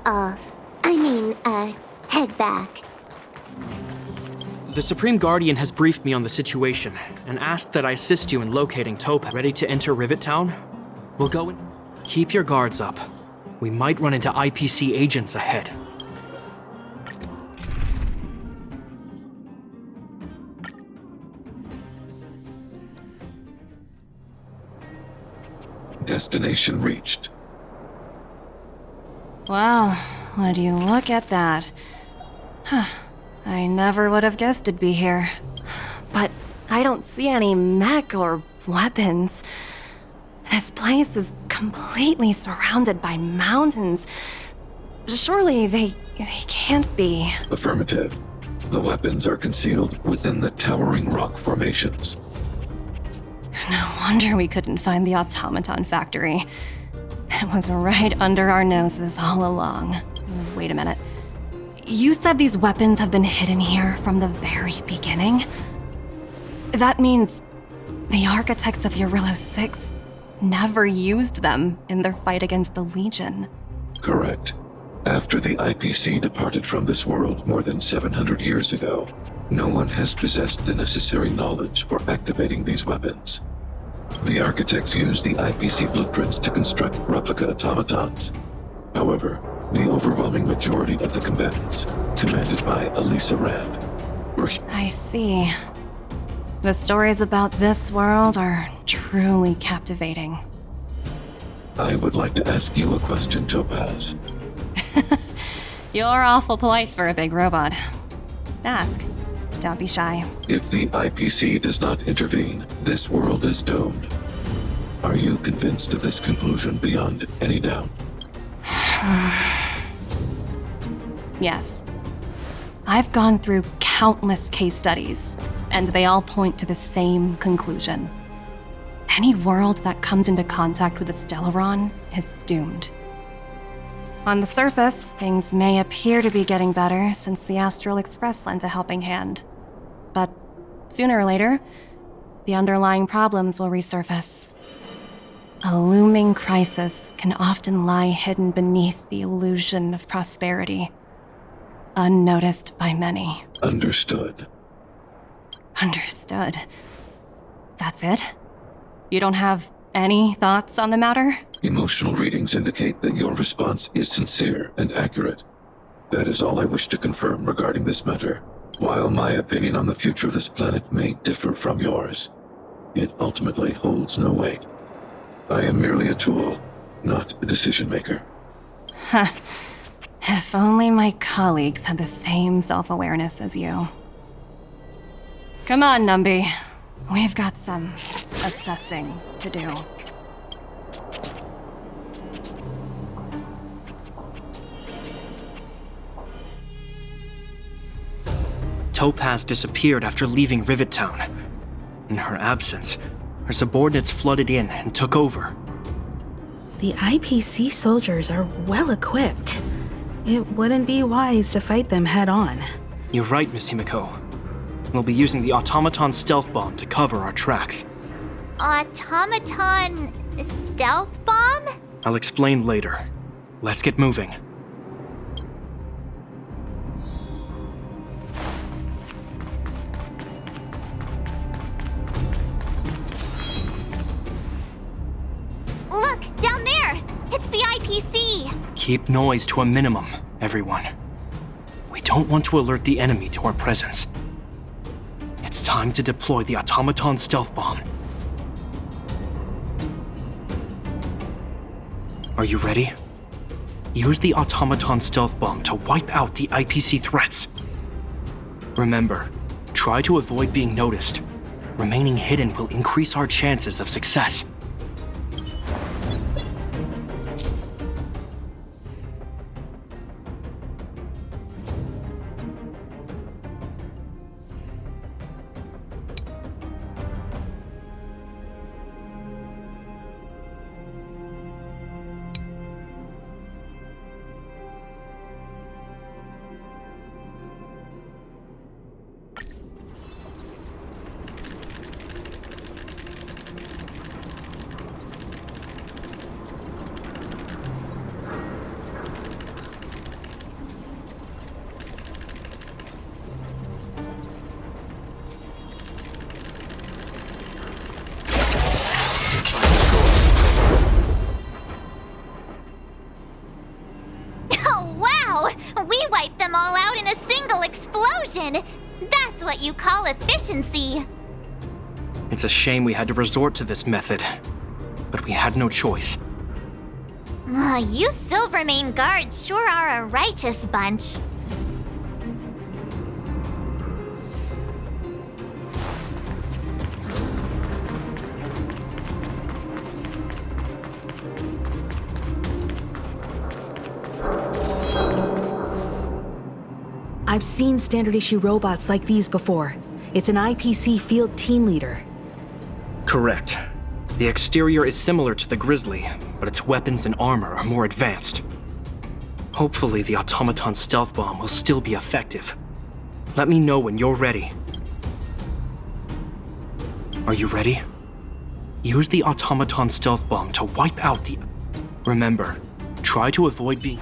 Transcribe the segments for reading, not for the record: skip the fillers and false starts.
off. Head back. The Supreme Guardian has briefed me on the situation and asked that I assist you in locating Topaz. Ready to enter Rivet Town? We'll go in. Keep your guards up. We might run into IPC agents ahead. Destination reached. Well, would you look at that? I never would have guessed it'd be here. But I don't see any mech or weapons. This place is completely surrounded by mountains. Surely they can't be. Affirmative. The weapons are concealed within the towering rock formations. No wonder we couldn't find the automaton factory. It was right under our noses all along. Wait a minute. You said these weapons have been hidden here from the very beginning? That means the architects of Eurillo 6 never used them in their fight against the Legion. Correct. After the IPC departed from this world more than 700 years ago, no one has possessed the necessary knowledge for activating these weapons. The architects used the IPC blueprints to construct replica automatons. However, the overwhelming majority of the combatants, commanded by Elisa Rand, were... I see. The stories about this world are truly captivating. I would like to ask you a question, Topaz. You're awful polite for a big robot. Ask. Don't be shy. If the IPC does not intervene, this world is doomed. Are you convinced of this conclusion beyond any doubt? Yes. I've gone through countless case studies, and they all point to the same conclusion. Any world that comes into contact with a Stellaron is doomed. On the surface, things may appear to be getting better since the Astral Express lent a helping hand. But sooner or later, the underlying problems will resurface. A looming crisis can often lie hidden beneath the illusion of prosperity, unnoticed by many. Understood. Understood. That's it? You don't have any thoughts on the matter? Emotional readings indicate that your response is sincere and accurate. That is all I wish to confirm regarding this matter. While my opinion on the future of this planet may differ from yours, it ultimately holds no weight. I am merely a tool, not a decision-maker. If only my colleagues had the same self-awareness as you. Come on, Numby. We've got some assessing to do. Topaz disappeared after leaving Rivet Town. In her absence, her subordinates flooded in and took over. The IPC soldiers are well equipped. It wouldn't be wise to fight them head on. You're right, Miss Himiko. We'll be using the automaton stealth bomb to cover our tracks. Automaton stealth bomb? I'll explain later. Let's get moving. Look, down there! It's the IPC! Keep noise to a minimum, everyone. We don't want to alert the enemy to our presence. It's time to deploy the automaton stealth bomb. Are you ready? Use the automaton stealth bomb to wipe out the IPC threats. Remember, try to avoid being noticed. Remaining hidden will increase our chances of success. Oh, wow! We wiped them all out in a single explosion! That's what you call efficiency! It's a shame we had to resort to this method, but we had no choice. You Silvermane guards sure are a righteous bunch. I've seen standard issue robots like these before. It's an IPC field team leader. Correct. The exterior is similar to the Grizzly, but its weapons and armor are more advanced. Hopefully the automaton stealth bomb will still be effective. Let me know when you're ready. Are you ready? Use the automaton stealth bomb to wipe out the... Remember, try to avoid being...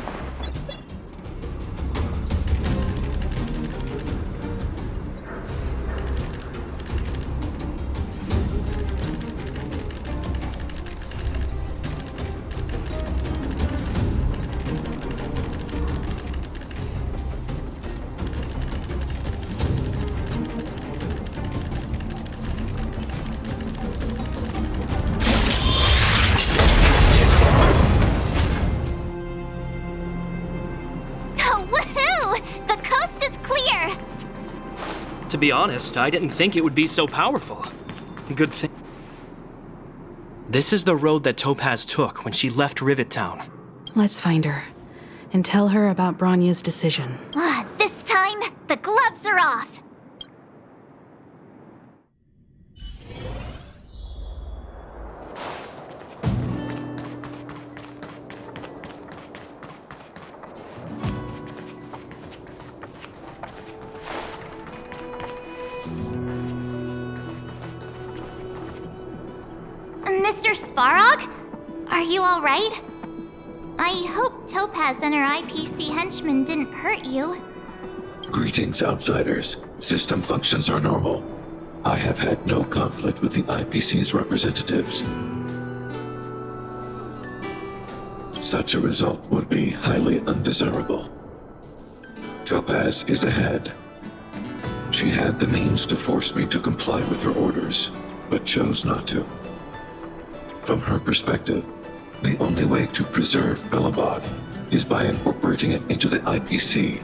To be honest, I didn't think it would be so powerful. Good thing. This is the road that Topaz took when she left Rivet Town. Let's find her and tell her about Bronya's decision. This time, the gloves are off! Mr. Svarog? Are you alright? I hope Topaz and her IPC henchmen didn't hurt you. Greetings, outsiders. System functions are normal. I have had no conflict with the IPC's representatives. Such a result would be highly undesirable. Topaz is ahead. She had the means to force me to comply with her orders, but chose not to. From her perspective, the only way to preserve Belobog is by incorporating it into the IPC.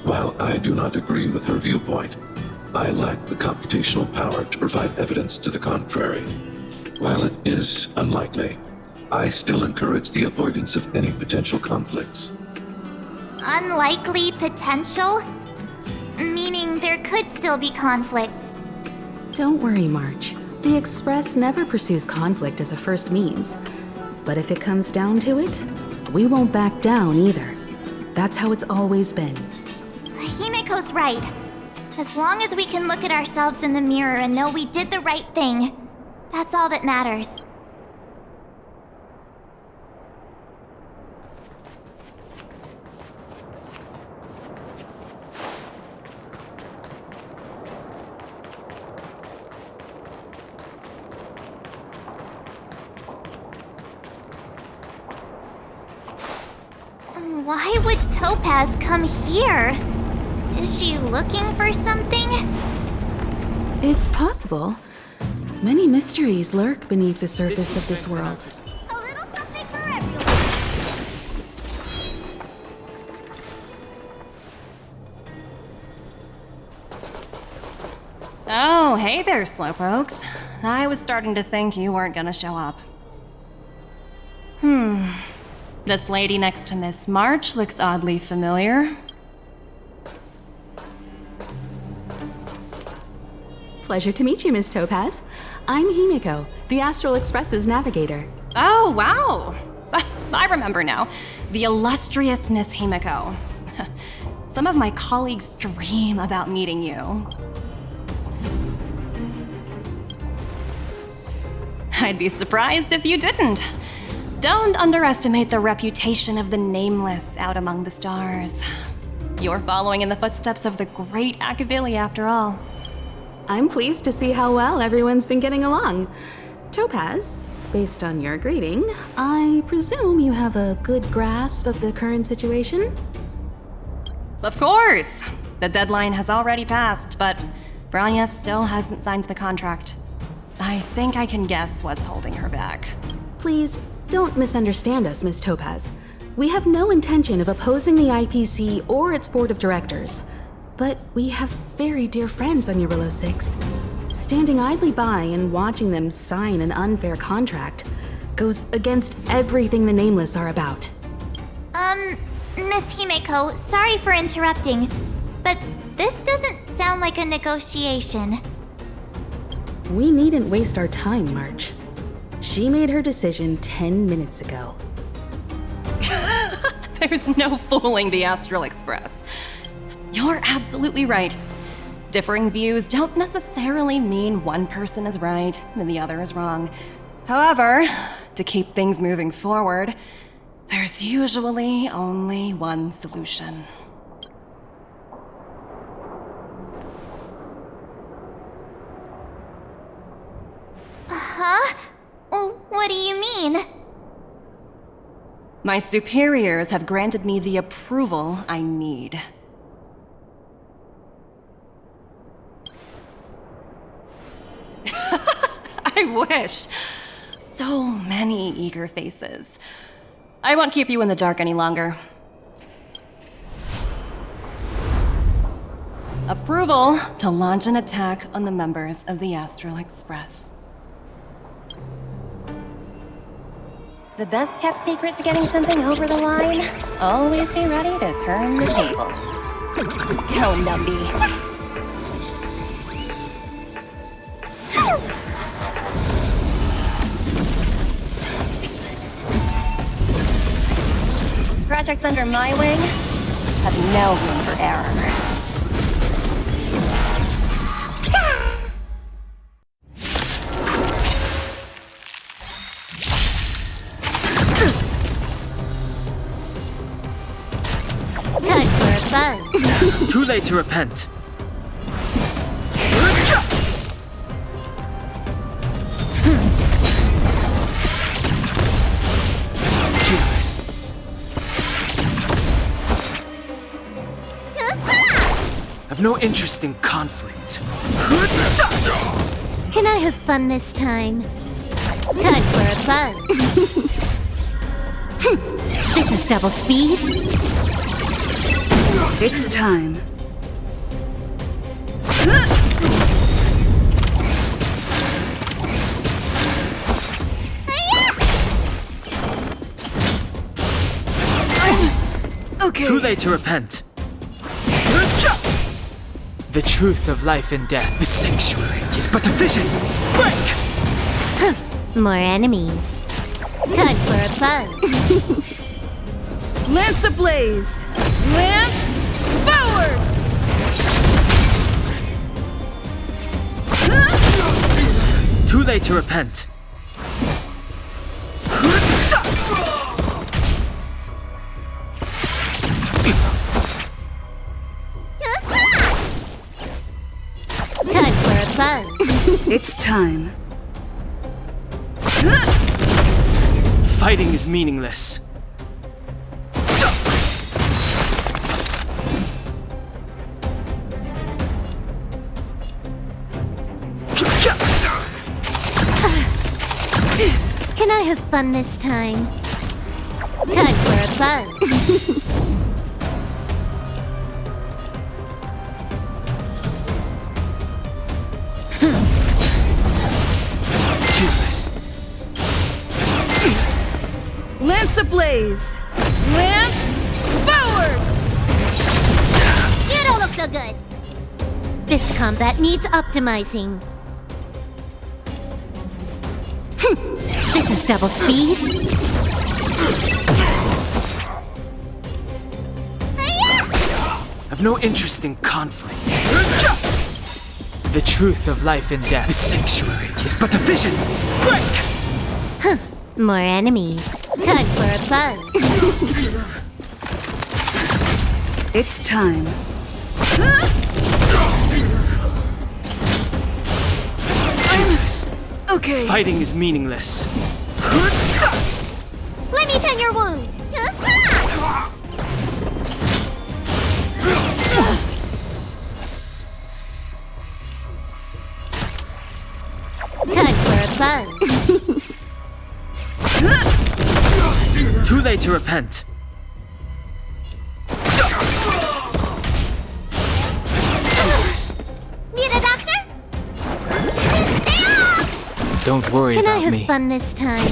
While I do not agree with her viewpoint, I lack the computational power to provide evidence to the contrary. While it is unlikely, I still encourage the avoidance of any potential conflicts. Unlikely potential? Meaning there could still be conflicts. Don't worry, March. The Express never pursues conflict as a first means. But if it comes down to it, we won't back down either. That's how it's always been. Himiko's right. As long as we can look at ourselves in the mirror and know we did the right thing, that's all that matters. Why would Topaz come here? Is she looking for something? It's possible. Many mysteries lurk beneath the surface of this world. A little something for everyone. Oh, hey there, Slowpokes. I was starting to think you weren't gonna show up. This lady next to Miss March looks oddly familiar. Pleasure to meet you, Miss Topaz. I'm Himiko, the Astral Express's navigator. Oh, wow! I remember now. The illustrious Miss Himiko. Some of my colleagues dream about meeting you. I'd be surprised if you didn't. Don't underestimate the reputation of the nameless out among the stars. You're following in the footsteps of the great Akavili, after all. I'm pleased to see how well everyone's been getting along. Topaz, based on your greeting, I presume you have a good grasp of the current situation? Of course! The deadline has already passed, but Branya still hasn't signed the contract. I think I can guess what's holding her back. Please, don't misunderstand us, Miss Topaz. We have no intention of opposing the IPC or its board of directors. But we have very dear friends on Eurillo 6. Standing idly by and watching them sign an unfair contract goes against everything the Nameless are about. Miss Himeko, sorry for interrupting, but this doesn't sound like a negotiation. We needn't waste our time, March. She made her decision 10 minutes ago. There's no fooling the Astral Express. You're absolutely right. Differing views don't necessarily mean one person is right and the other is wrong. However, to keep things moving forward, there's usually only one solution. Huh? What do you mean? My superiors have granted me the approval I need. I wish. So many eager faces. I won't keep you in the dark any longer. Approval to launch an attack on the members of the Astral Express. The best kept secret to getting something over the line? Always be ready to turn the tables. Go, Numby. Projects under my wing have no room for error. Time for a buzz. Too late to repent. Useless. I've no interest in conflict. Can I have fun this time? Time for a buzz. This is double speed. It's time. Okay. Too late to repent. The truth of life and death. The sanctuary is but a vision. Break! More enemies. Time for a buzz. Lance ablaze! Lance forward! Too late to repent. Time for a buzz. It's time. Fighting is meaningless. Can I have fun this time? Time for a buzz. Useless. Lance ablaze! Lance forward! You don't look so good. This combat needs optimizing. This is double speed. I've no interest in conflict. The truth of life and death. The sanctuary is but a vision. Break! More enemies. Time for a buzz. It's time. Useless. Okay. Fighting is meaningless. Let me tend your wounds. fun. Too late to repent. Need a doctor? Don't worry Can I about have me. fun this time?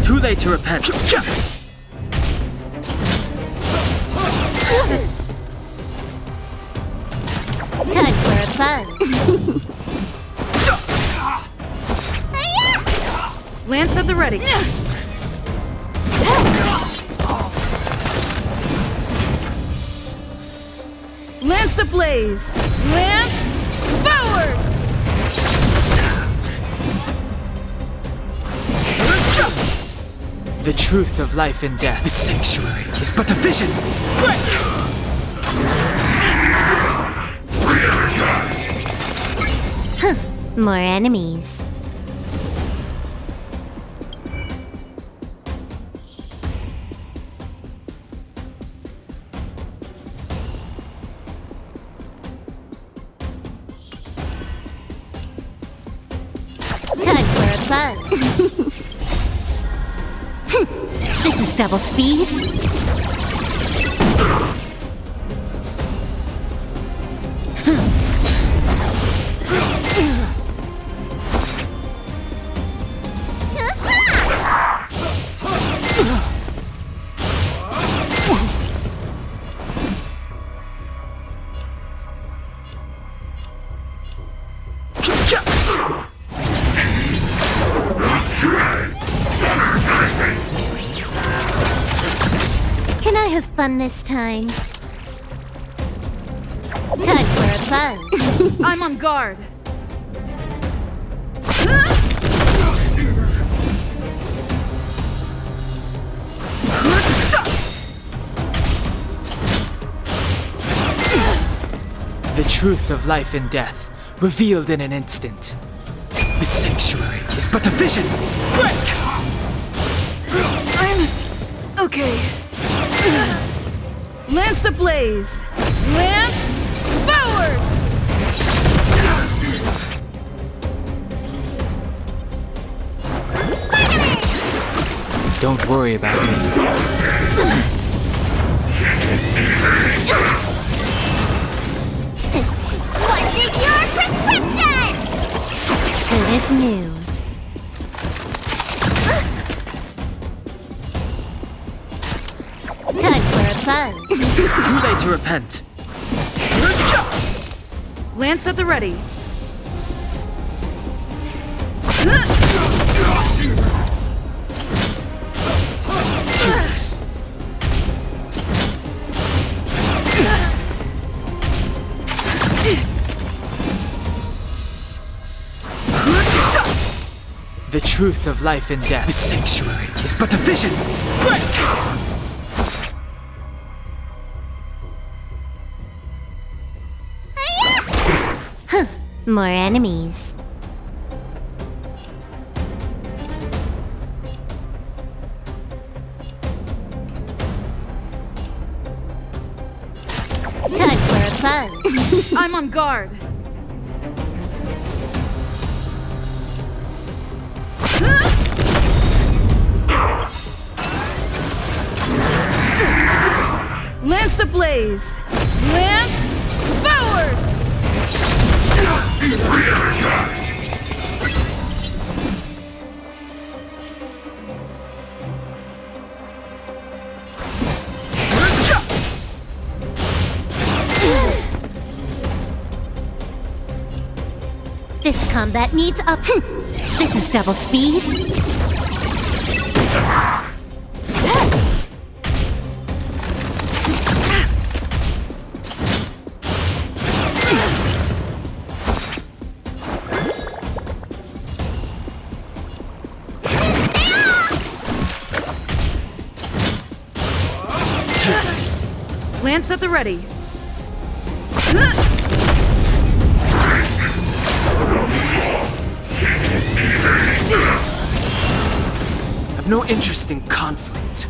Too late to repent. Time for fun. Lance at the ready. Lance ablaze! Lance forward! The truth of life and death. The sanctuary is but a vision. More enemies. Time for fun. This is double speed. Can I have fun this time? Time for fun. I'm on guard. The truth of life and death, revealed in an instant. The sanctuary is but a vision. Okay. Lance ablaze! Lance forward! Don't worry about me. What's in your prescription? Good as new. Time for fun. Too late to repent. Lance at the ready. The truth of life and death. The sanctuary is but a vision. More enemies. Time for fun. I'm on guard. Lance ablaze! Lance forward! This combat needs up. This is double speed. Lance at the ready. I've no interest in conflict.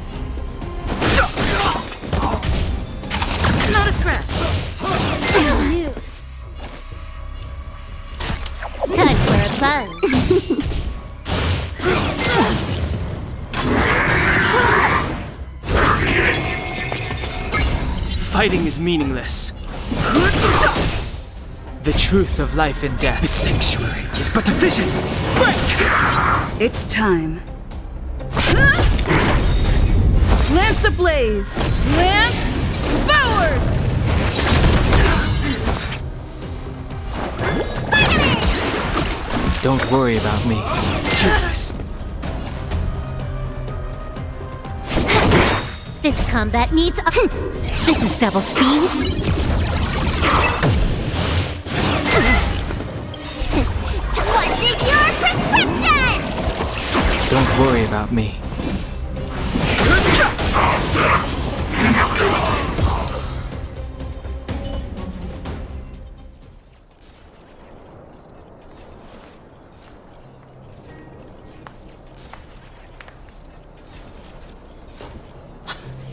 Not a scratch. News. buzz. Fighting is meaningless. The truth of life and death. The sanctuary is but a vision. Break! It's time. Lance ablaze! Lance forward! Don't worry about me. Careless. This combat needs a... This is double speed. What's in your prescription? Don't worry about me.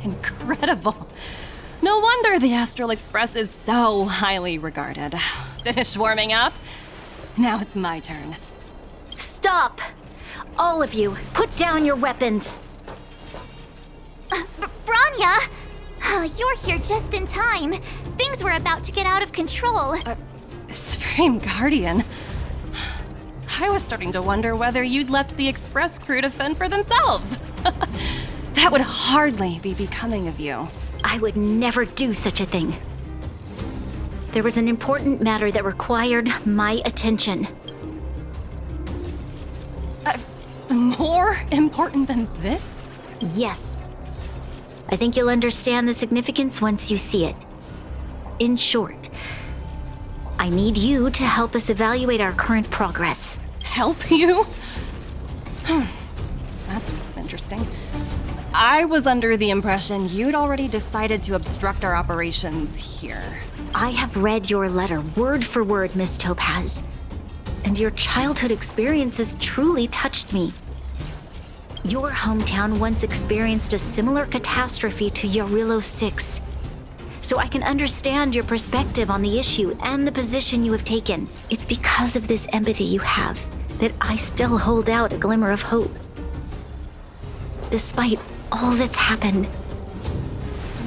Incredible. No wonder the Astral Express is so highly regarded. Finished warming up? Now it's my turn. Stop! All of you, put down your weapons! Branya! You're here just in time. Things were about to get out of control. Supreme Guardian. I was starting to wonder whether you'd left the Express crew to fend for themselves. That would hardly be becoming of you. I would never do such a thing. There was an important matter that required my attention. More important than this? Yes. I think you'll understand the significance once you see it. In short, I need you to help us evaluate our current progress. Help you? That's interesting. I was under the impression you'd already decided to obstruct our operations here. I have read your letter word for word, Miss Topaz. And your childhood experiences truly touched me. Your hometown once experienced a similar catastrophe to Yarilo 6. So I can understand your perspective on the issue and the position you have taken. It's because of this empathy you have that I still hold out a glimmer of hope. Despite all that's happened,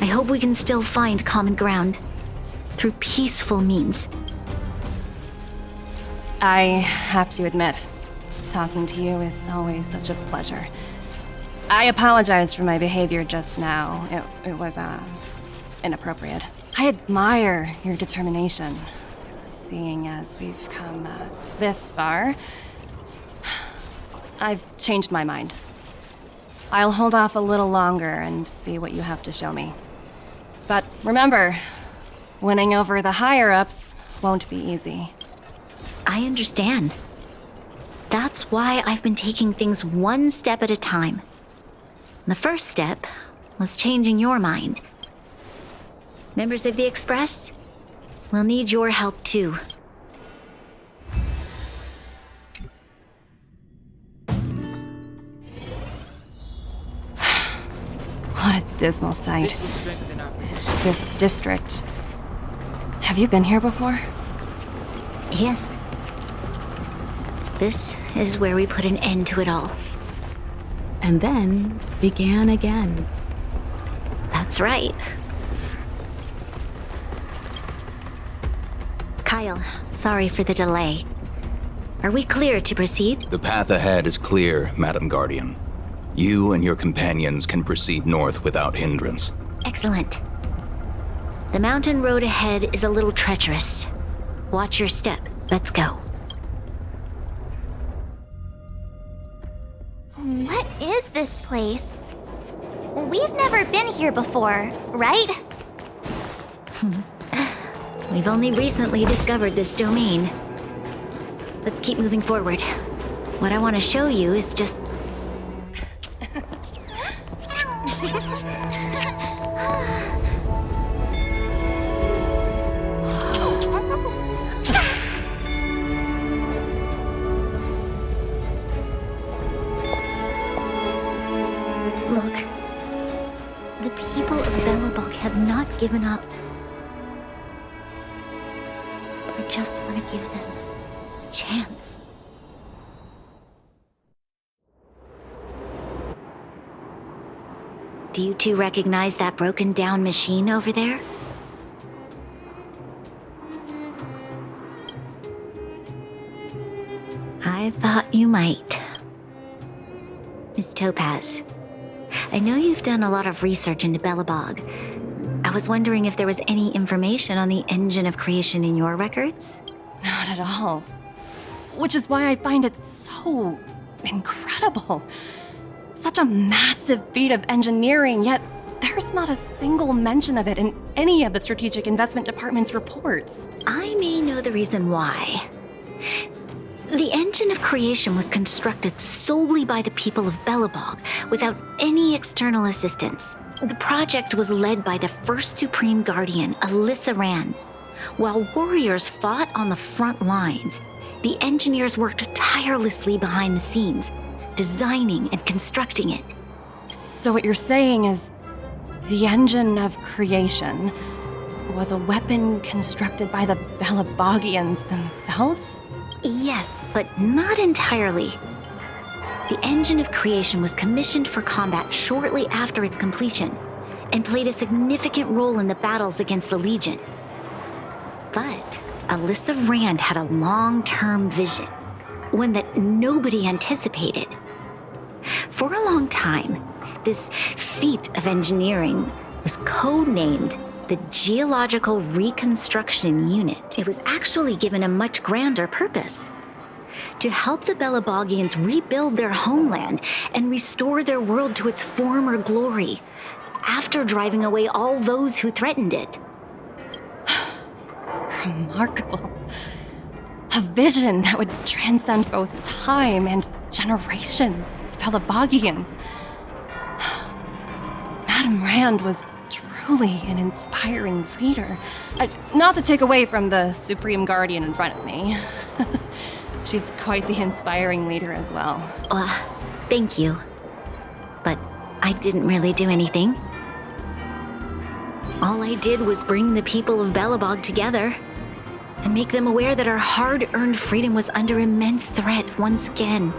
I hope we can still find common ground through peaceful means. I have to admit, talking to you is always such a pleasure. I apologize for my behavior just now. It was, inappropriate. I admire your determination, seeing as we've come this far. I've changed my mind. I'll hold off a little longer and see what you have to show me. But remember, winning over the higher-ups won't be easy. I understand. That's why I've been taking things one step at a time. The first step was changing your mind. Members of the Express, we'll need your help too. What a dismal sight. This district. Have you been here before? Yes. This is where we put an end to it all. And then began again. That's right. Kyle, sorry for the delay. Are we clear to proceed? The path ahead is clear, Madam Guardian. You and your companions can proceed north without hindrance. Excellent. The mountain road ahead is a little treacherous. Watch your step. Let's go. What is this place? We've never been here before, right? We've only recently discovered this domain. Let's keep moving forward. What I want to show you is just... Look. The people of Belobok have not given up. I just want to give them a chance. Do you two recognize that broken down machine over there? I thought you might. Miss Topaz, I know you've done a lot of research into Belobog. I was wondering if there was any information on the engine of creation in your records? Not at all. Which is why I find it so incredible. Such a massive feat of engineering, yet there's not a single mention of it in any of the Strategic Investment Department's reports. I may know the reason why. The engine of creation was constructed solely by the people of Belobog, without any external assistance. The project was led by the first Supreme Guardian, Alyssa Rand. While warriors fought on the front lines, the engineers worked tirelessly behind the scenes, designing and constructing it. So what you're saying is the engine of creation was a weapon constructed by the Belabogians themselves? Yes, but not entirely. The engine of creation was commissioned for combat shortly after its completion, and played a significant role in the battles against the Legion. But Alyssa Rand had a long-term vision, one that nobody anticipated. For a long time, this feat of engineering was codenamed the Geological Reconstruction Unit. It was actually given a much grander purpose: to help the Belabogians rebuild their homeland and restore their world to its former glory, after driving away all those who threatened it. Remarkable. A vision that would transcend both time and generations of Belabogians. Madame Rand was truly an inspiring leader. Not to take away from the Supreme Guardian in front of me. She's quite the inspiring leader as well. Thank you. But I didn't really do anything. All I did was bring the people of Belobog together and make them aware that our hard-earned freedom was under immense threat once again.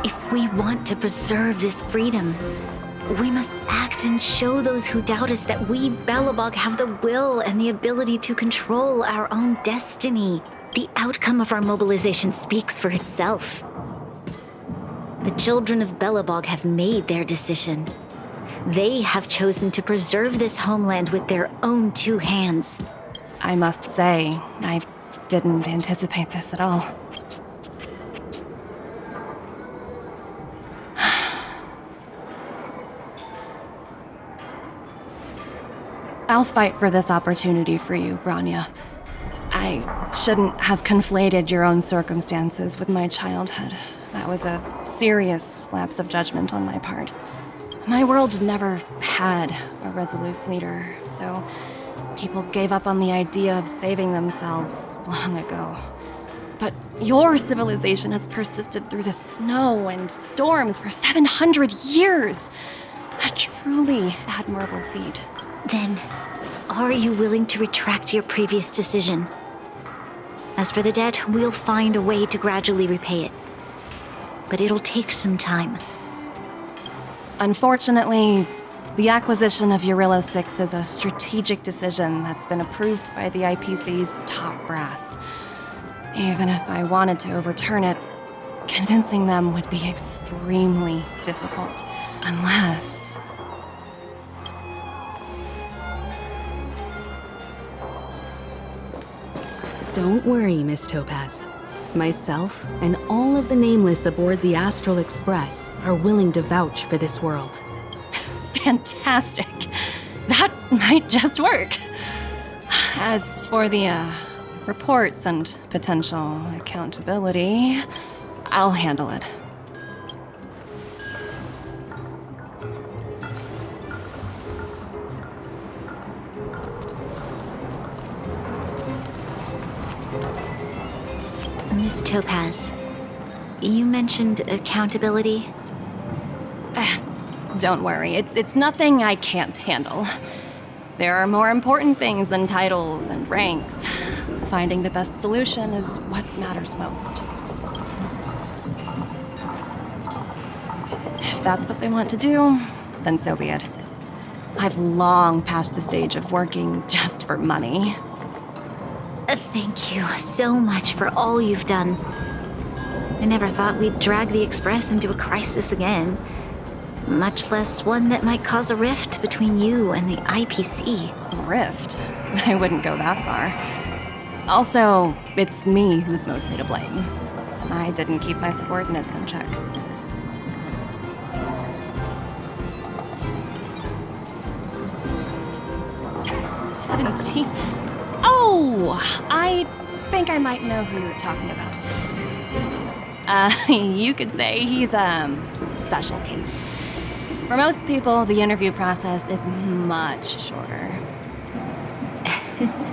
If we want to preserve this freedom, we must act and show those who doubt us that we Belobog have the will and the ability to control our own destiny. The outcome of our mobilization speaks for itself. The children of Belobog have made their decision. They have chosen to preserve this homeland with their own two hands. I must say, I didn't anticipate this at all. I'll fight for this opportunity for you, Branya. I shouldn't have conflated your own circumstances with my childhood. That was a serious lapse of judgment on my part. My world never had a resolute leader, so people gave up on the idea of saving themselves long ago. But your civilization has persisted through the snow and storms for 700 years. A truly admirable feat. Then, are you willing to retract your previous decision? As for the debt, we'll find a way to gradually repay it. But it'll take some time. Unfortunately, the acquisition of Eurillo 6 is a strategic decision that's been approved by the IPC's top brass. Even if I wanted to overturn it, convincing them would be extremely difficult. Unless... Don't worry, Miss Topaz. Myself and all of the nameless aboard the Astral Express are willing to vouch for this world. Fantastic. That might just work. As for the, reports and potential accountability, I'll handle it. Miss Topaz, you mentioned accountability? Don't worry, it's nothing I can't handle. There are more important things than titles and ranks. Finding the best solution is what matters most. If that's what they want to do, then so be it. I've long passed the stage of working just for money. Thank you so much for all you've done. I never thought we'd drag the Express into a crisis again, much less one that might cause a rift between you and the IPC. Rift? I wouldn't go that far. Also, it's me who's mostly to blame. I didn't keep my subordinates in check. Oh, I think I might know who you're talking about. You could say he's a special case. For most people, the interview process is much shorter.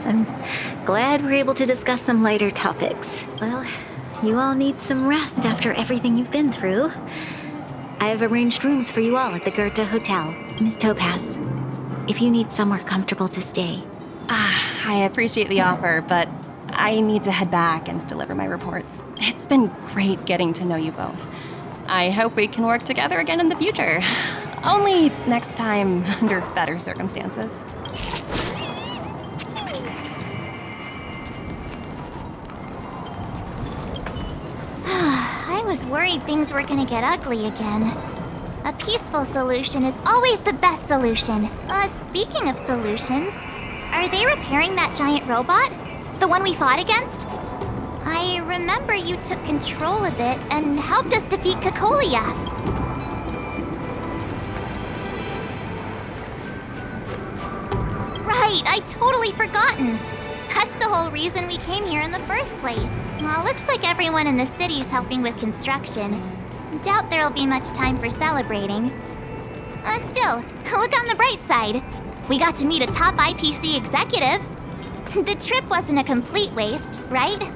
I'm glad we're able to discuss some lighter topics. Well, you all need some rest after everything you've been through. I've arranged rooms for you all at the Goethe Hotel. Miss Topaz, if you need somewhere comfortable to stay. I appreciate the offer, but I need to head back and deliver my reports. It's been great getting to know you both. I hope we can work together again in the future. Only next time under better circumstances. I was worried things were gonna get ugly again. A peaceful solution is always the best solution. Speaking of solutions, are they repairing that giant robot? The one we fought against? I remember you took control of it and helped us defeat Cocolia. Right, I totally forgotten. That's the whole reason we came here in the first place. Well, looks like everyone in the city's helping with construction. Doubt there'll be much time for celebrating. Still, look on the bright side. We got to meet a top IPC executive. The trip wasn't a complete waste, right?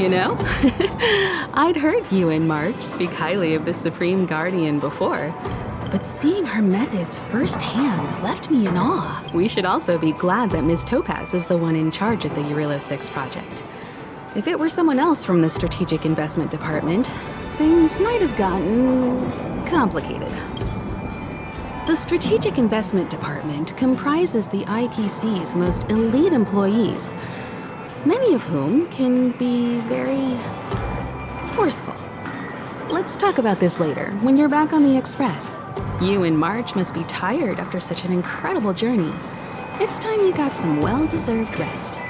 You know, I'd heard you and March speak highly of the Supreme Guardian before, but seeing her methods firsthand left me in awe. We should also be glad that Ms. Topaz is the one in charge of the Eurilo 6 project. If it were someone else from the Strategic Investment Department, things might have gotten complicated. The Strategic Investment Department comprises the IPC's most elite employees, many of whom can be very forceful. Let's talk about this later, when you're back on the Express. You and March must be tired after such an incredible journey. It's time you got some well-deserved rest.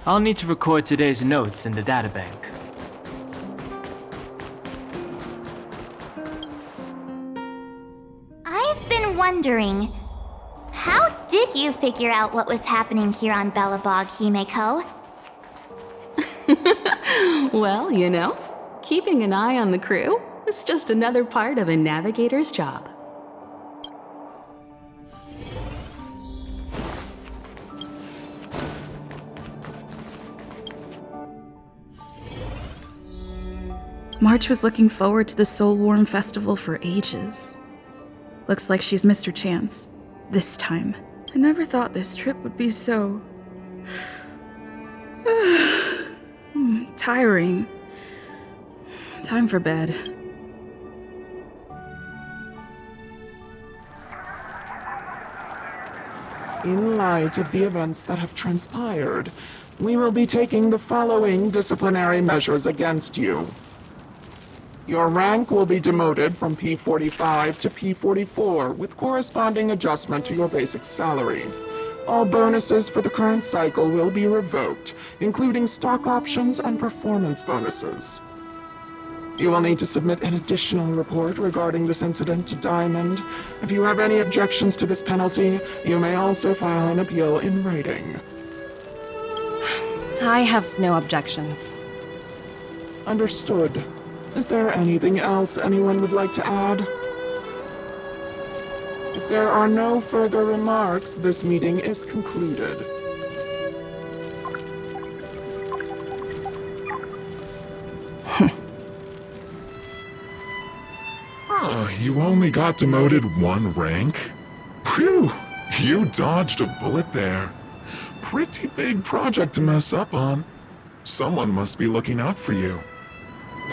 I'll need to record today's notes in the databank. I've been wondering, how did you figure out what was happening here on Belobog, Himeko? Well, you know, keeping an eye on the crew is just another part of a navigator's job. March was looking forward to the Soul Warm Festival for ages. Looks like she's missed her chance. This time. I never thought this trip would be so... tiring. Time for bed. In light of the events that have transpired, we will be taking the following disciplinary measures against you. Your rank will be demoted from P45 to P44 with corresponding adjustment to your basic salary. All bonuses for the current cycle will be revoked, including stock options and performance bonuses. You will need to submit an additional report regarding this incident to Diamond. If you have any objections to this penalty, you may also file an appeal in writing. I have no objections. Understood. Is there anything else anyone would like to add? If there are no further remarks, this meeting is concluded. You only got demoted one rank? Phew, you dodged a bullet there. Pretty big project to mess up on. Someone must be looking out for you.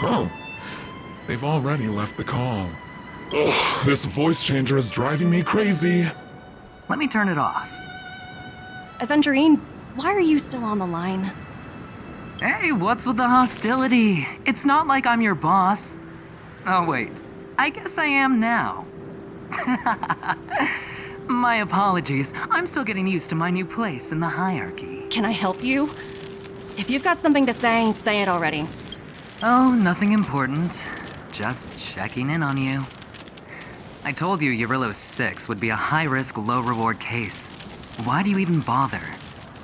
Oh, they've already left the call. Ugh, this voice changer is driving me crazy. Let me turn it off. Aventurine, why are you still on the line? Hey, what's with the hostility? It's not like I'm your boss. Oh, wait. I guess I am now. My apologies. I'm still getting used to my new place in the hierarchy. Can I help you? If you've got something to say it already. Oh, nothing important. Just checking in on you. I told you Eurillo 6 would be a high-risk, low-reward case. Why do you even bother?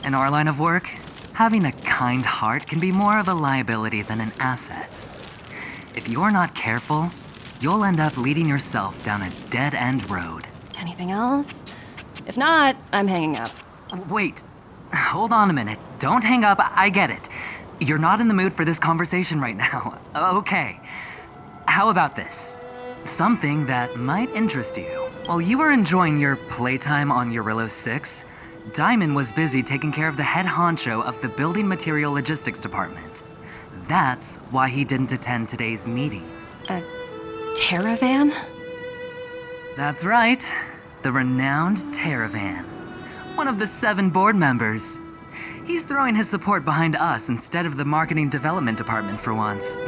In our line of work, having a kind heart can be more of a liability than an asset. If you're not careful, you'll end up leading yourself down a dead-end road. Anything else? If not, I'm hanging up. Wait. Hold on a minute. Don't hang up. I get it. You're not in the mood for this conversation right now. Okay. How about this? Something that might interest you. While you were enjoying your playtime on Eurillo 6, Diamond was busy taking care of the head honcho of the Building Material Logistics Department. That's why he didn't attend today's meeting. A Terravan? That's right. The renowned Terravan. One of the 7 board members. He's throwing his support behind us instead of the Marketing Development Department for once.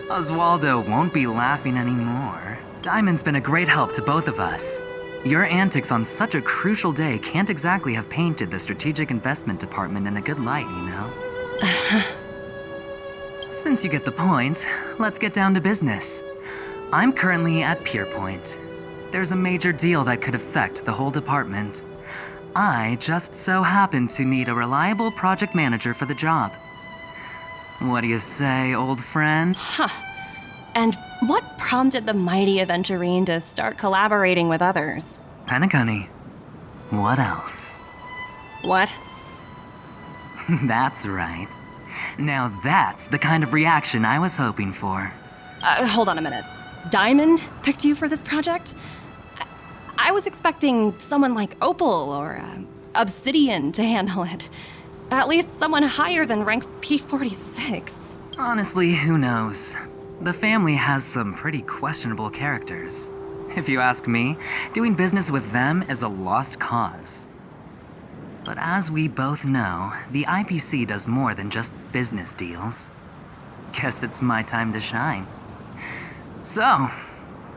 Oswaldo won't be laughing anymore. Diamond's been a great help to both of us. Your antics on such a crucial day can't exactly have painted the Strategic Investment Department in a good light, you know? Since you get the point, let's get down to business. I'm currently at Pierpoint. There's a major deal that could affect the whole department. I just so happen to need a reliable project manager for the job. What do you say, old friend? Huh. And what prompted the mighty Aventurine to start collaborating with others? Penacony. What else? What? That's right. Now that's the kind of reaction I was hoping for. Hold on a minute. Diamond picked you for this project? I was expecting someone like Opal or Obsidian to handle it. At least someone higher than rank P46. Honestly, who knows? The family has some pretty questionable characters. If you ask me, doing business with them is a lost cause. But as we both know, the IPC does more than just business deals. Guess it's my time to shine. So,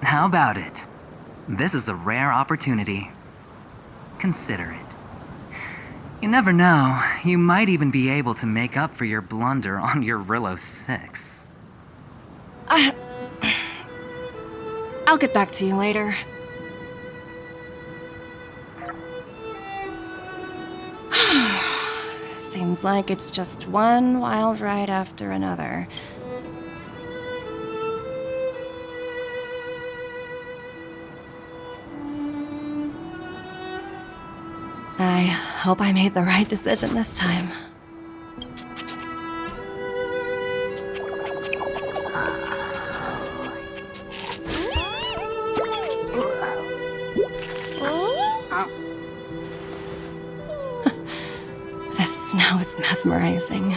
how about it? This is a rare opportunity. Consider it. You never know. You might even be able to make up for your blunder on your Rillo 6. I'll get back to you later. Seems like it's just one wild ride after another. I hope I made the right decision this time. The snow is mesmerizing.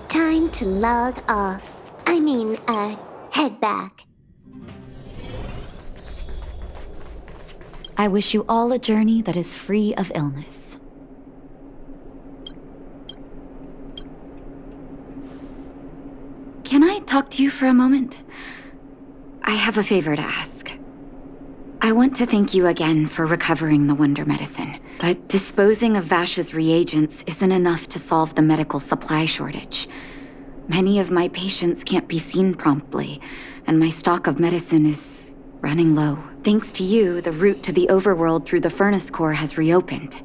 Time to log off. I mean, head back. I wish you all a journey that is free of illness. Can I talk to you for a moment? I have a favor to ask. I want to thank you again for recovering the Wonder Medicine, but disposing of Vash's reagents isn't enough to solve the medical supply shortage. Many of my patients can't be seen promptly, and my stock of medicine is running low. Thanks to you, the route to the overworld through the furnace core has reopened.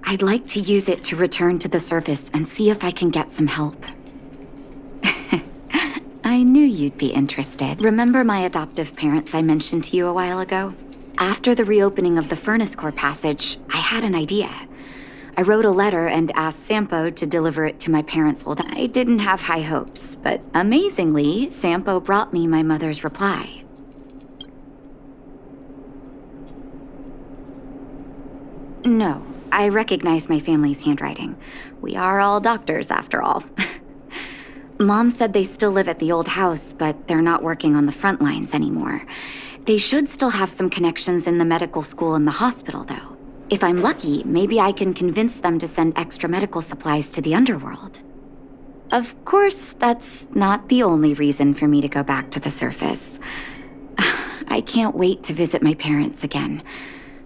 I'd like to use it to return to the surface and see if I can get some help. I knew you'd be interested. Remember my adoptive parents I mentioned to you a while ago? After the reopening of the furnace core passage, I had an idea. I wrote a letter and asked Sampo to deliver it to my parents' old. I didn't have high hopes, but amazingly, Sampo brought me my mother's reply. No, I recognize my family's handwriting. We are all doctors, after all. Mom said they still live at the old house, but they're not working on the front lines anymore. They should still have some connections in the medical school and the hospital, though. If I'm lucky, maybe I can convince them to send extra medical supplies to the underworld. Of course, that's not the only reason for me to go back to the surface. I can't wait to visit my parents again,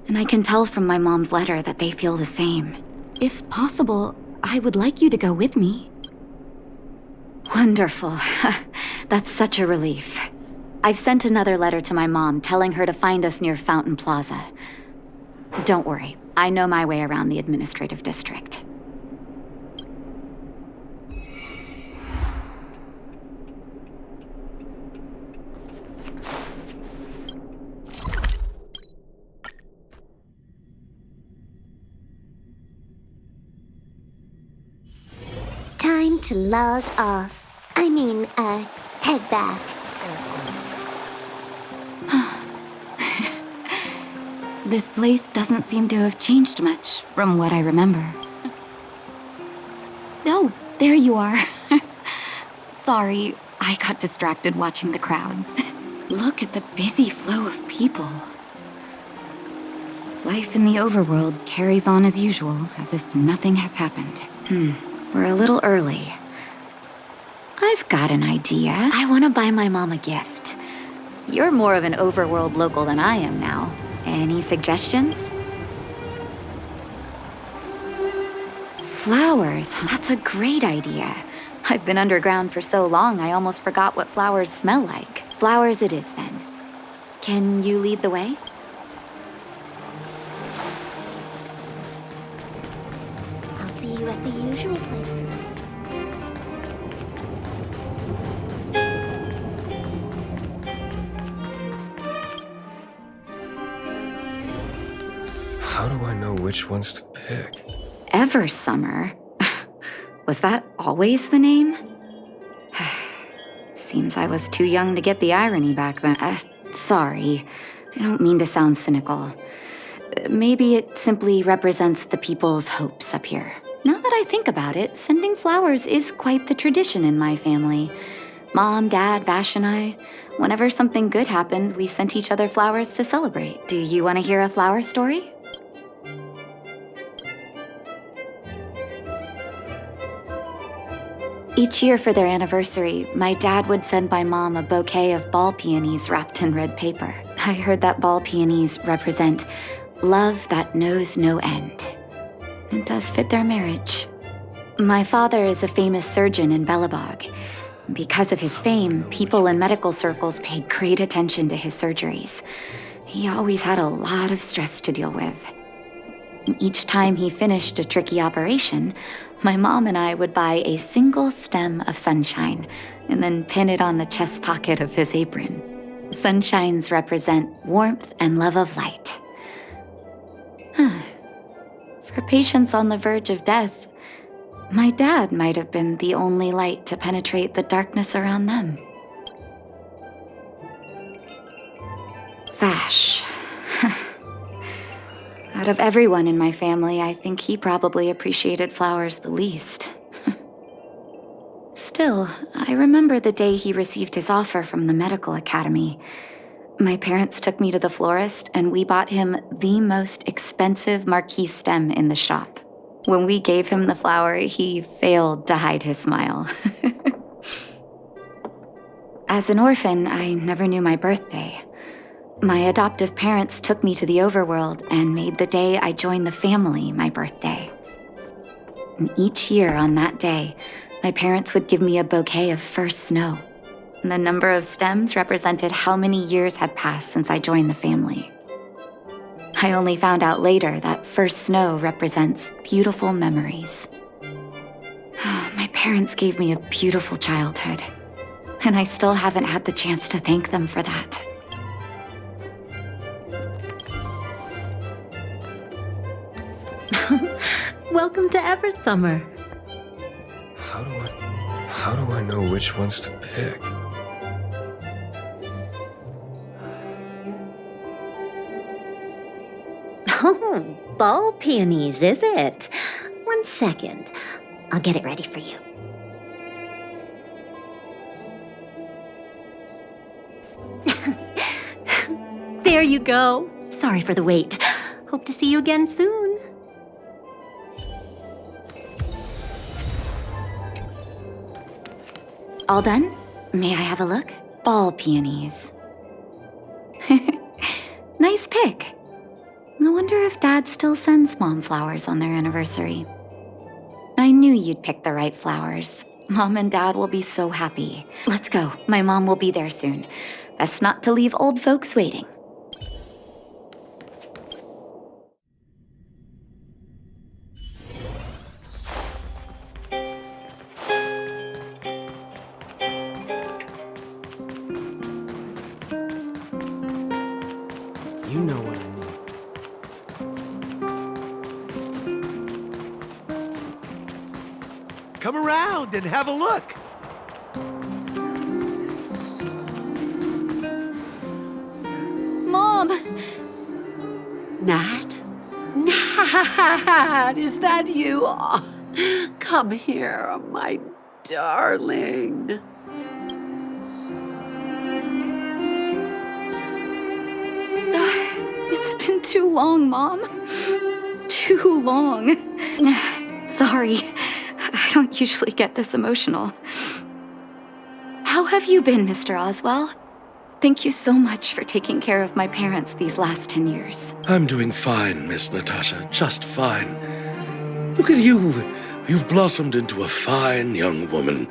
and I can tell from my mom's letter that they feel the same. If possible, I would like you to go with me. Wonderful. That's such a relief. I've sent another letter to my mom telling her to find us near Fountain Plaza. Don't worry, I know my way around the administrative district. Time to log off. Head back. This place doesn't seem to have changed much from what I remember. Oh, there you are. Sorry, I got distracted watching the crowds. Look at the busy flow of people. Life in the overworld carries on as usual, as if nothing has happened. We're a little early. I've got an idea. I want to buy my mom a gift. You're more of an overworld local than I am now. Any suggestions? Flowers. That's a great idea. I've been underground for so long, I almost forgot what flowers smell like. Flowers it is, then. Can you lead the way? I'll see you at the usual places. How do I know which ones to pick? Eversummer? Was that always the name? Seems I was too young to get the irony back then. Sorry. I don't mean to sound cynical. Maybe it simply represents the people's hopes up here. Now that I think about it, sending flowers is quite the tradition in my family. Mom, Dad, Vash, and I, whenever something good happened, we sent each other flowers to celebrate. Do you want to hear a flower story? Each year for their anniversary, my dad would send my mom a bouquet of ball peonies wrapped in red paper. I heard that ball peonies represent love that knows no end. It does fit their marriage. My father is a famous surgeon in Belobog. Because of his fame, people in medical circles paid great attention to his surgeries. He always had a lot of stress to deal with. Each time he finished a tricky operation, my mom and I would buy a single stem of sunshine and then pin it on the chest pocket of his apron. Sunshines represent warmth and love of light. For patients on the verge of death, my dad might have been the only light to penetrate the darkness around them. Vash. Out of everyone in my family, I think he probably appreciated flowers the least. Still, I remember the day he received his offer from the medical academy. My parents took me to the florist, and we bought him the most expensive marquise stem in the shop. When we gave him the flower, he failed to hide his smile. As an orphan, I never knew my birthday. My adoptive parents took me to the overworld and made the day I joined the family my birthday. And each year on that day, my parents would give me a bouquet of first snow. And the number of stems represented how many years had passed since I joined the family. I only found out later that first snow represents beautiful memories. My parents gave me a beautiful childhood, and I still haven't had the chance to thank them for that. Welcome to Eversummer. How do I know which ones to pick? Oh, ball peonies, is it? 1 second. I'll get it ready for you. There you go. Sorry for the wait. Hope to see you again soon. All done? May I have a look? Ball peonies. Nice pick. I wonder if Dad still sends Mom flowers on their anniversary. I knew you'd pick the right flowers. Mom and Dad will be so happy. Let's go. My mom will be there soon. Best not to leave old folks waiting. You know what I mean. Come around and have a look. Mom! Nat? Nat, is that you? Oh, come here, my darling. It's been too long, Mom. Too long. Sorry, I don't usually get this emotional. How have you been, Mr. Oswell? Thank you so much for taking care of my parents these last 10 years. I'm doing fine, Miss Natasha, just fine. Look at you. You've blossomed into a fine young woman.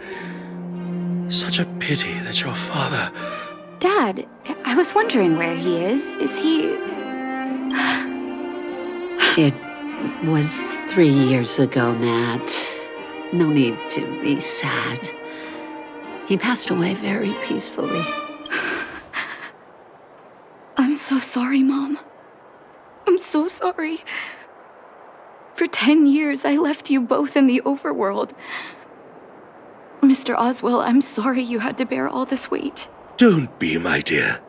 Such a pity that your father... Dad, I was wondering where he is. Is he... It was 3 years ago, Nat. No need to be sad. He passed away very peacefully. I'm so sorry, Mom. I'm so sorry. For 10 years, I left you both in the overworld. Mr. Oswell, I'm sorry you had to bear all this weight. Don't be, my dear.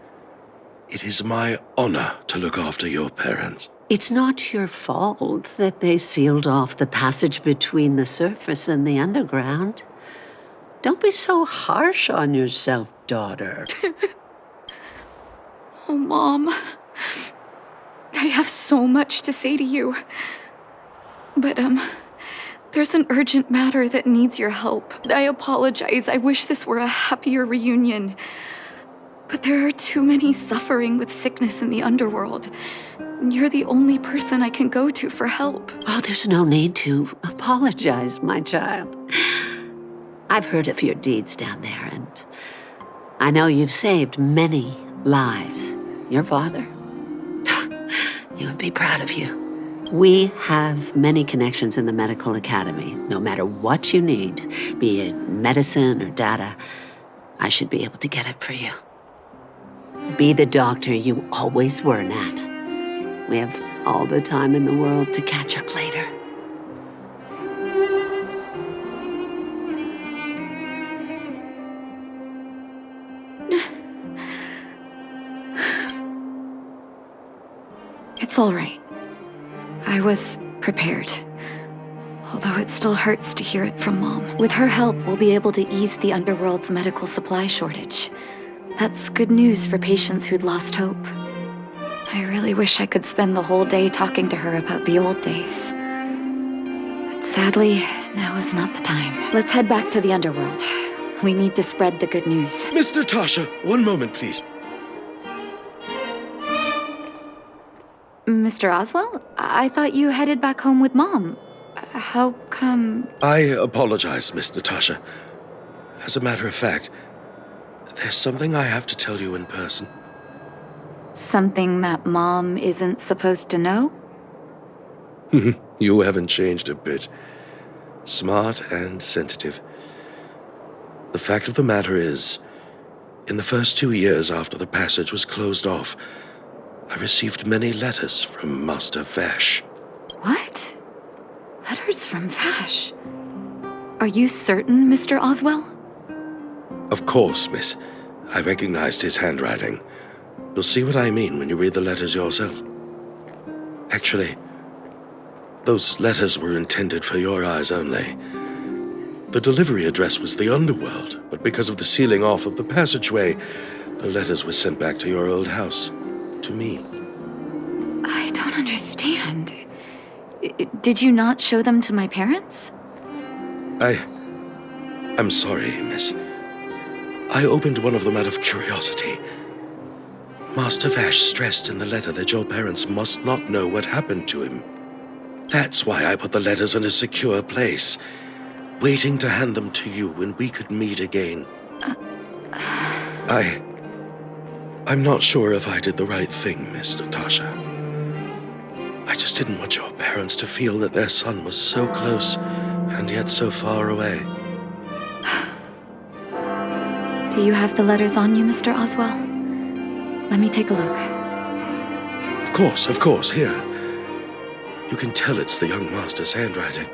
It is my honor to look after your parents. It's not your fault that they sealed off the passage between the surface and the underground. Don't be so harsh on yourself, daughter. Oh, Mom. I have so much to say to you. But, there's an urgent matter that needs your help. I apologize. I wish this were a happier reunion. But there are too many suffering with sickness in the underworld. You're the only person I can go to for help. Oh, there's no need to apologize, my child. I've heard of your deeds down there, and I know you've saved many lives. Your father, he would be proud of you. We have many connections in the medical academy. No matter what you need, be it medicine or data, I should be able to get it for you. Be the doctor you always were, Nat. We have all the time in the world to catch up later. It's all right. I was prepared. Although it still hurts to hear it from Mom. With her help, we'll be able to ease the underworld's medical supply shortage. That's good news for patients who'd lost hope. I really wish I could spend the whole day talking to her about the old days. But sadly, now is not the time. Let's head back to the underworld. We need to spread the good news. Miss Natasha, one moment, please. Mr. Oswell? I thought you headed back home with Mom. How come... I apologize, Miss Natasha. As a matter of fact, there's something I have to tell you in person. Something that Mom isn't supposed to know? You haven't changed a bit. Smart and sensitive. The fact of the matter is, in the first 2 years after the passage was closed off, I received many letters from Master Vash. What? Letters from Vash? Are you certain, Mr. Oswell? Of course, miss. I recognized his handwriting. You'll see what I mean when you read the letters yourself. Actually, those letters were intended for your eyes only. The delivery address was the underworld, but because of the sealing off of the passageway, the letters were sent back to your old house. To me. I don't understand. Did you not show them to my parents? I'm sorry, miss. I opened one of them out of curiosity. Master Vash stressed in the letter that your parents must not know what happened to him. That's why I put the letters in a secure place, waiting to hand them to you when we could meet again. I'm not sure if I did the right thing, Miss Natasha. I just didn't want your parents to feel that their son was so close and yet so far away. Do you have the letters on you, Mr. Oswell? Let me take a look. Of course, here. You can tell it's the young master's handwriting.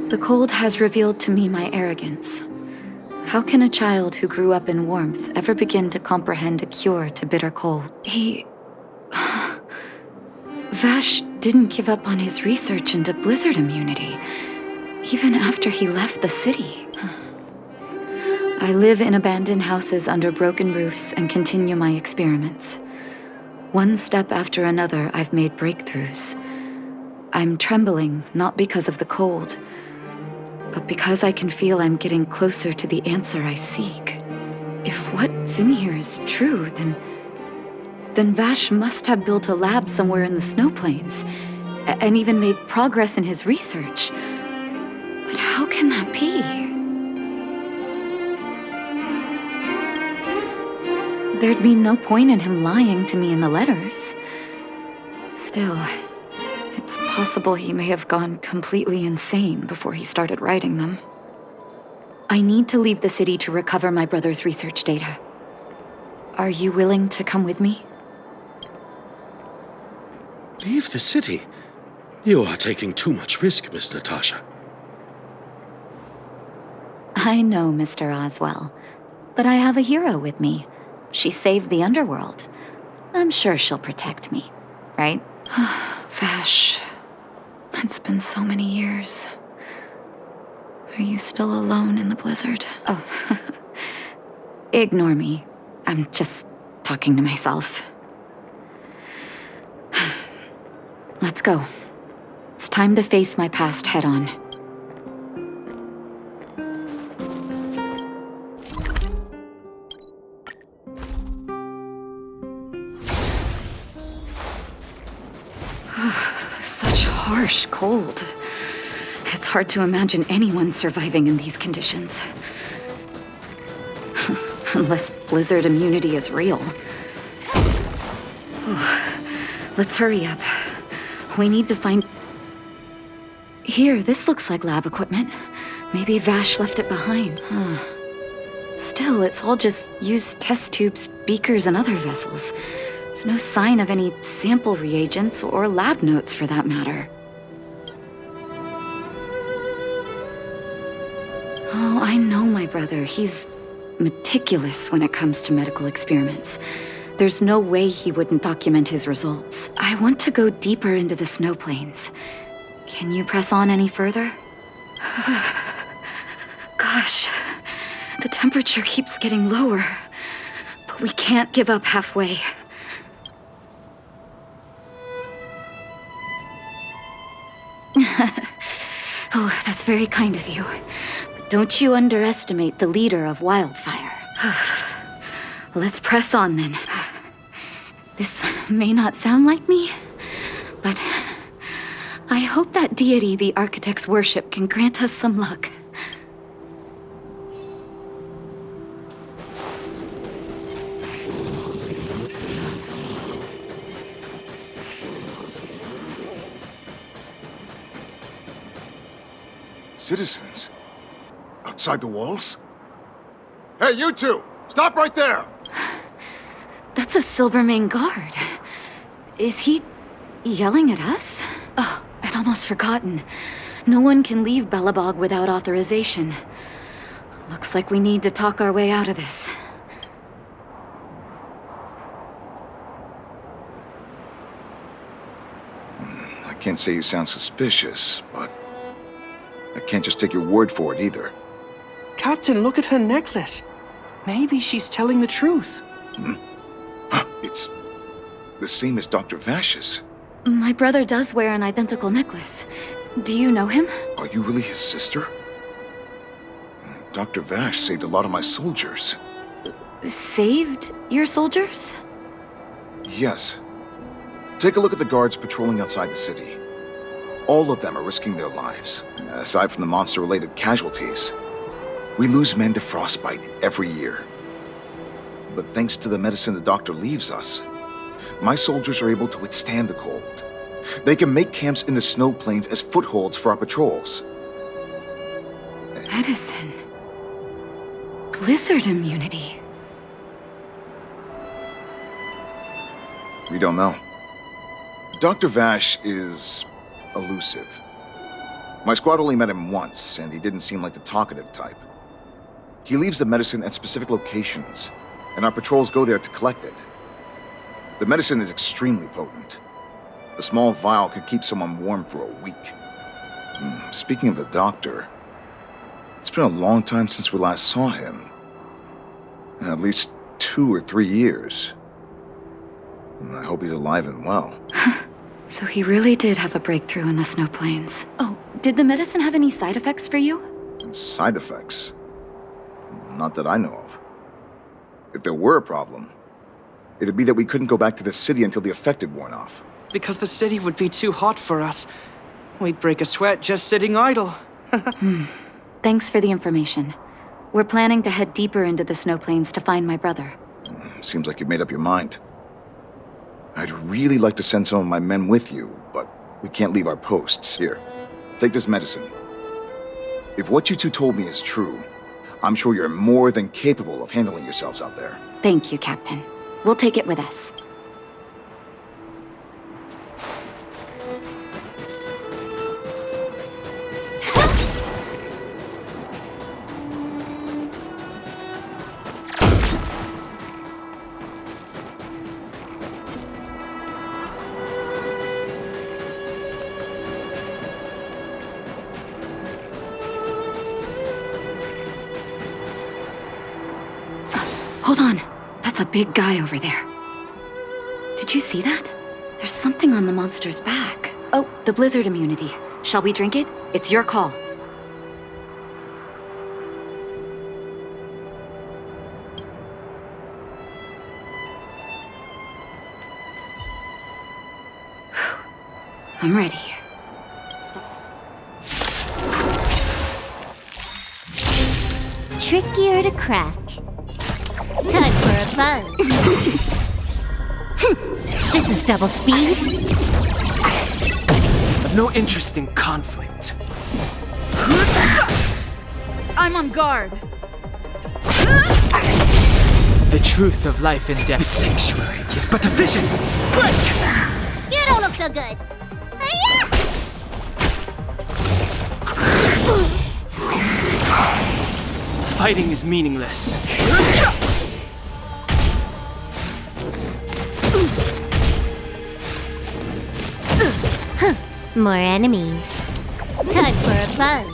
The cold has revealed to me my arrogance. How can a child who grew up in warmth ever begin to comprehend a cure to bitter cold? Vash didn't give up on his research into blizzard immunity, even after he left the city. I live in abandoned houses under broken roofs and continue my experiments. One step after another, I've made breakthroughs. I'm trembling, not because of the cold, but because I can feel I'm getting closer to the answer I seek. If what's in here is true, then Vash must have built a lab somewhere in the snow plains, and even made progress in his research. But how can that be? There'd be no point in him lying to me in the letters. Still, it's possible he may have gone completely insane before he started writing them. I need to leave the city to recover my brother's research data. Are you willing to come with me? Leave the city? You are taking too much risk, Miss Natasha. I know, Mr. Oswell, but I have a hero with me. She saved the underworld. I'm sure she'll protect me, right? Vash, it's been so many years. Are you still alone in the blizzard? Oh, ignore me. I'm just talking to myself. Let's go. It's time to face my past head-on. Such harsh cold. It's hard to imagine anyone surviving in these conditions. Unless blizzard immunity is real. Let's hurry up. We need to find... Here, this looks like lab equipment. Maybe Vash left it behind. Still, it's all just used test tubes, beakers, and other vessels. There's no sign of any sample reagents or lab notes for that matter. Oh, I know my brother. He's meticulous when it comes to medical experiments. There's no way he wouldn't document his results. I want to go deeper into the snow plains. Can you press on any further? Gosh, the temperature keeps getting lower, but we can't give up halfway. Oh, that's very kind of you. But don't you underestimate the leader of Wildfire. Let's press on then. This may not sound like me, but I hope that deity the architects worship can grant us some luck. Citizens? Outside the walls? Hey, you two! Stop right there! That's a Silvermane guard. Is he yelling at us? Oh, I'd almost forgotten. No one can leave Belobog without authorization. Looks like we need to talk our way out of this. I can't say you sound suspicious, but I can't just take your word for it either. Captain, look at her necklace. Maybe she's telling the truth. It's the same as Dr. Vash's. My brother does wear an identical necklace. Do you know him? Are you really his sister? Dr. Vash saved a lot of my soldiers. Saved your soldiers? Yes. Take a look at the guards patrolling outside the city. All of them are risking their lives, aside from the monster-related casualties. We lose men to frostbite every year. But thanks to the medicine the doctor leaves us, my soldiers are able to withstand the cold. They can make camps in the snow plains as footholds for our patrols. Medicine. Blizzard immunity. We don't know. Dr. Vash is elusive. My squad only met him once, and he didn't seem like the talkative type. He leaves the medicine at specific locations, and our patrols go there to collect it. The medicine is extremely potent. A small vial could keep someone warm for a week. Speaking of the doctor, it's been a long time since we last saw him. At least 2 or 3 years. I hope he's alive and well. So he really did have a breakthrough in the snow plains. Oh, did the medicine have any side effects for you? Side effects? Not that I know of. If there were a problem, it'd be that we couldn't go back to the city until the effect had worn off. Because the city would be too hot for us. We'd break a sweat just sitting idle. Thanks for the information. We're planning to head deeper into the snow plains to find my brother. Seems like you've made up your mind. I'd really like to send some of my men with you, but we can't leave our posts. Here, take this medicine. If what you two told me is true, I'm sure you're more than capable of handling yourselves out there. Thank you, Captain. We'll take it with us. Hold on. That's a big guy over there. Did you see that? There's something on the monster's back. Oh, the blizzard immunity. Shall we drink it? It's your call. I'm ready. Trickier to crack. Time for a buzz. This is double speed. have no interest in conflict. I'm on guard. The truth of life and death. The sanctuary is but a vision. Break! You don't look so good. Fighting is meaningless. More enemies. Time for a buzz.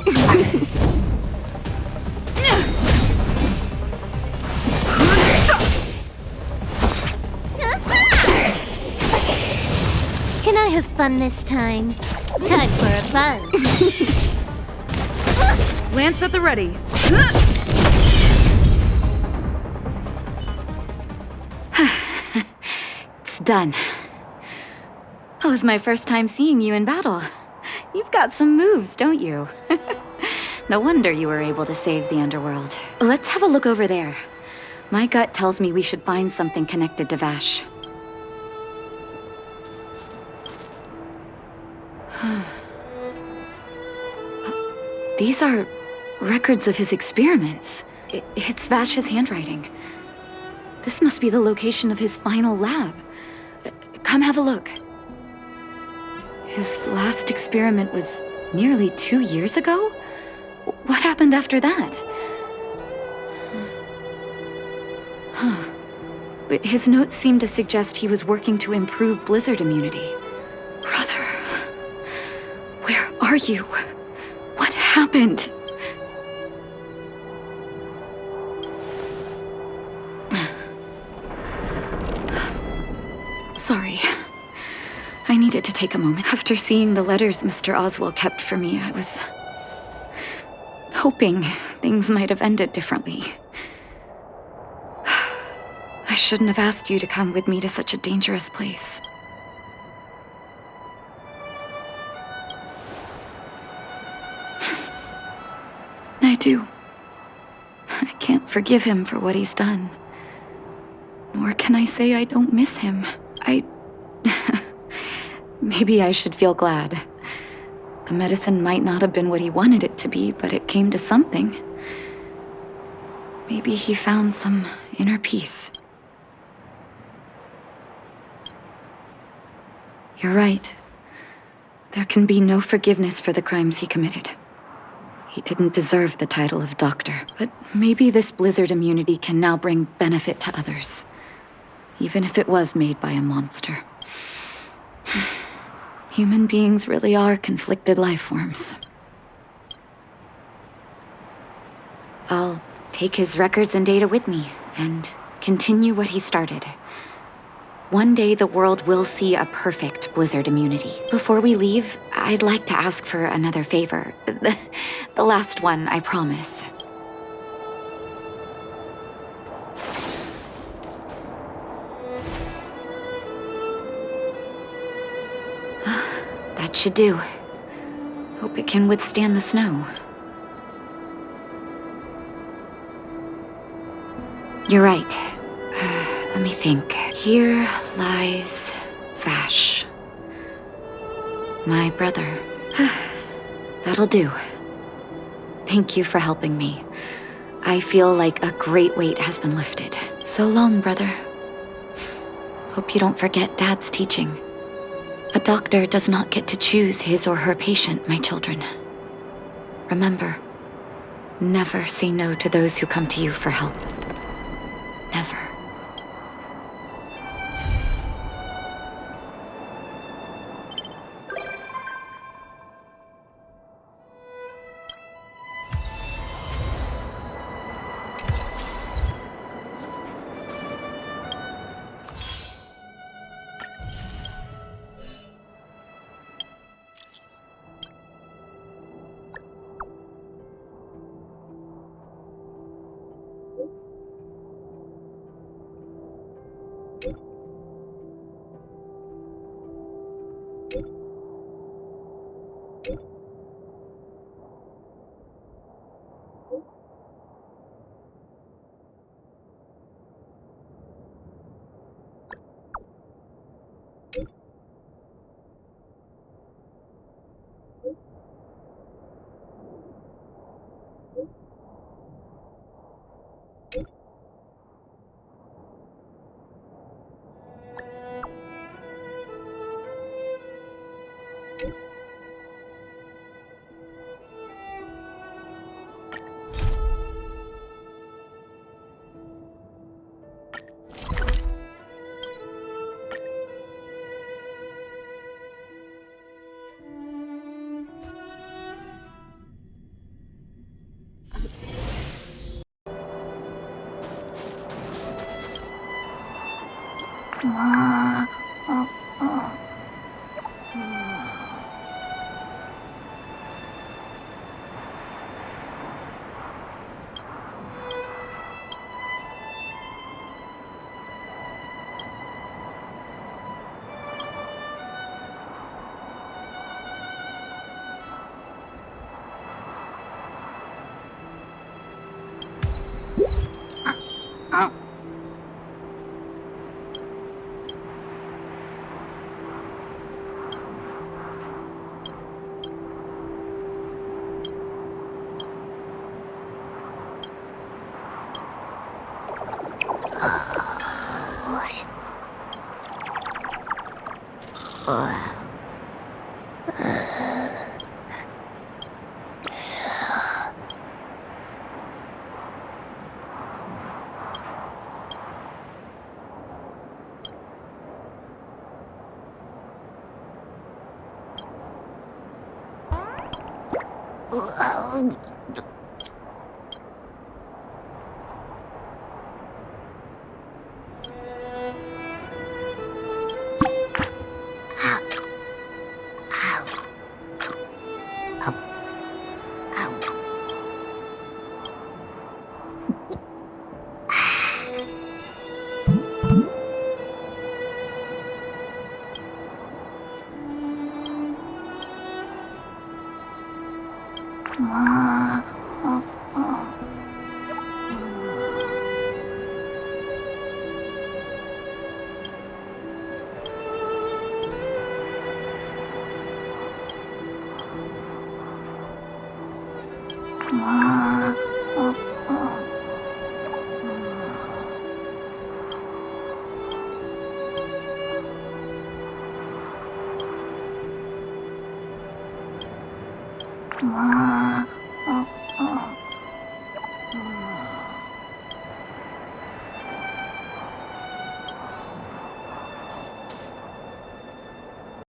Can I have fun this time? Time for a buzz. Lance at the ready. It's done. That was my first time seeing you in battle. You've got some moves, don't you? No wonder you were able to save the underworld. Let's have a look over there. My gut tells me we should find something connected to Vash. These are records of his experiments. It's Vash's handwriting. This must be the location of his final lab. Come have a look. His last experiment was nearly 2 years ago? What happened after that? Huh. But his notes seem to suggest he was working to improve blizzard immunity. Brother, where are you? What happened? Sorry. I needed to take a moment. After seeing the letters Mr. Oswald kept for me, I was hoping things might have ended differently. I shouldn't have asked you to come with me to such a dangerous place. I do. I can't forgive him for what he's done. Nor can I say I don't miss him. Maybe I should feel glad. The medicine might not have been what he wanted it to be, but it came to something. Maybe he found some inner peace. You're right. There can be no forgiveness for the crimes he committed. He didn't deserve the title of doctor, but maybe this blizzard immunity can now bring benefit to others, even if it was made by a monster. Human beings really are conflicted life forms. I'll take his records and data with me and continue what he started. One day the world will see a perfect blizzard immunity. Before we leave, I'd like to ask for another favor. The last one, I promise. That should do. Hope it can withstand the snow. You're right. Let me think. Here lies Vash. My brother. That'll do. Thank you for helping me. I feel like a great weight has been lifted. So long, brother. Hope you don't forget Dad's teaching. A doctor does not get to choose his or her patient, my children. Remember, never say no to those who come to you for help. Never.